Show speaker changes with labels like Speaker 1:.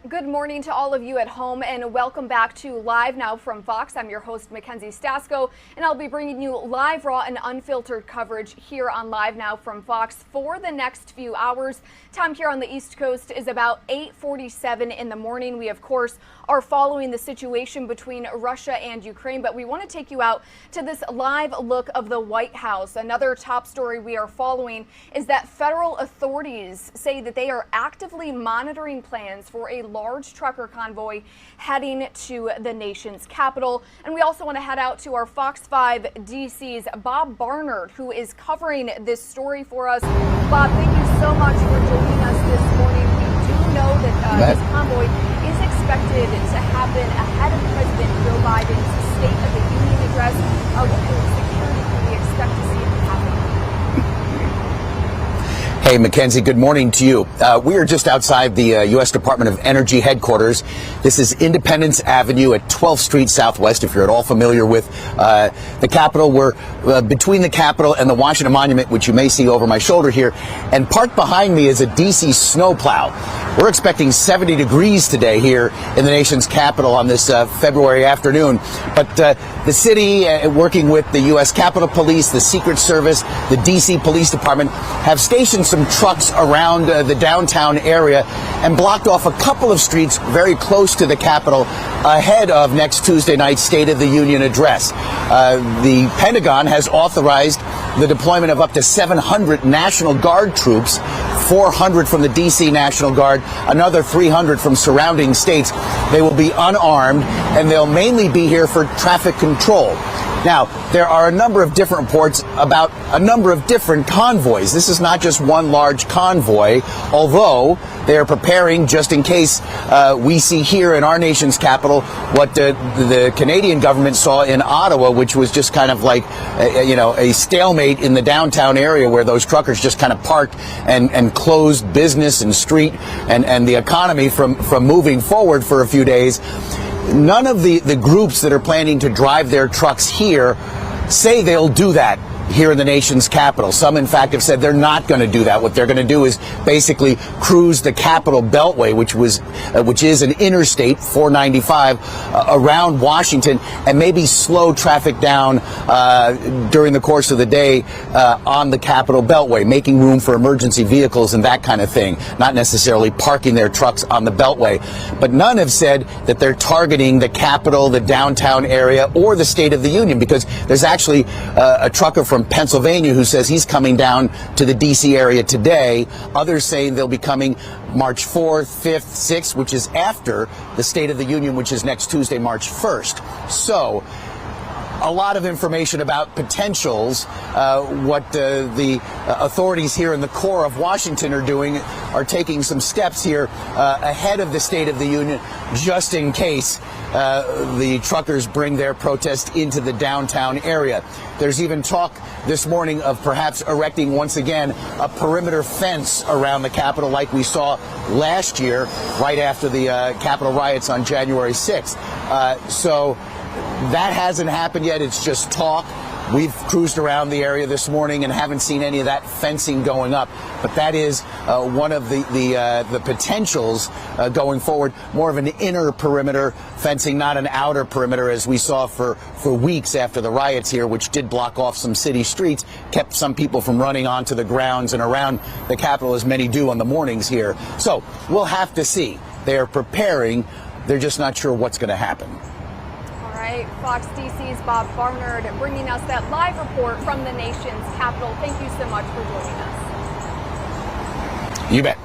Speaker 1: Good morning to all of you at home and welcome back to Live Now from Fox. I'm your host, Mackenzie Stasko, and I'll be bringing you live, raw, and unfiltered coverage here on Live Now from Fox for the next few hours. Time here on the East Coast is about 8:47 in the morning. We, of course, are following the situation between Russia and Ukraine, but we want to take you out to this live look of the White House. Another top story we are following is that federal authorities say that they are actively monitoring plans for a large trucker convoy heading to the nation's capital. And we also want to head out to our Fox 5 DC's Bob Barnard, who is covering this story for us. Bob, thank you so much for joining us this morning. We do know that this convoy is expected to happen ahead of President Joe Biden's State of the Union address. What kind of security can we expect to see happen?
Speaker 2: Hey, Mackenzie, good morning to you. We are just outside the U.S. Department of Energy headquarters. This is Independence Avenue at 12th Street Southwest, if you're at all familiar with the Capitol. We're between the Capitol and the Washington Monument, which you may see over my shoulder here. And parked behind me is a D.C. snowplow. We're expecting 70 degrees today here in the nation's capital on this February afternoon. But the city, working with the U.S. Capitol Police, the Secret Service, the D.C. Police Department, have stationed some trucks around the downtown area and blocked off a couple of streets very close to the Capitol ahead of next Tuesday night's State of the Union address. The Pentagon has authorized the deployment of up to 700 National Guard troops, 400 from the D.C. National Guard, another 300 from surrounding states. They will be unarmed, and they'll mainly be here for traffic control. Now, there are a number of different reports about a number of different convoys. This is not just one large convoy, although they are preparing just in case we see here in our nation's capital what the Canadian government saw in Ottawa, which was just kind of like, a stalemate in the downtown area where those truckers just kind of parked and closed business and street and the economy from moving forward for a few days. None of the groups that are planning to drive their trucks here say they'll do that here in the nation's capital. Some, in fact, have said they're not going to do that. What they're going to do is basically cruise the Capitol Beltway, which is an interstate 495 around Washington, and maybe slow traffic down during the course of the day on the Capitol Beltway, making room for emergency vehicles and that kind of thing, not necessarily parking their trucks on the Beltway. But none have said that they're targeting the Capitol, the downtown area, or the State of the Union, because there's actually a trucker from Pennsylvania who says he's coming down to the D.C. area today. Others saying they'll be coming March 4th, 5th, 6th, which is after the State of the Union, which is next Tuesday, March 1st. So a lot of information about potentials. What the authorities here in the core of Washington are doing are taking some steps here ahead of the State of the Union, just in case the truckers bring their protest into the downtown area. There's even talk this morning of perhaps erecting once again a perimeter fence around the Capitol like we saw last year right after the Capitol riots on January 6th. So that hasn't happened yet. It's just talk. We've cruised around the area this morning and haven't seen any of that fencing going up. But that is one of the potentials going forward. More of an inner perimeter fencing, not an outer perimeter, as we saw for weeks after the riots here, which did block off some city streets, kept some people from running onto the grounds and around the Capitol, as many do on the mornings here. So we'll have to see. They are preparing. They're just not sure what's going to happen.
Speaker 1: Fox DC's Bob Barnard bringing us that live report from the nation's capital. Thank you so much for joining us.
Speaker 2: You bet.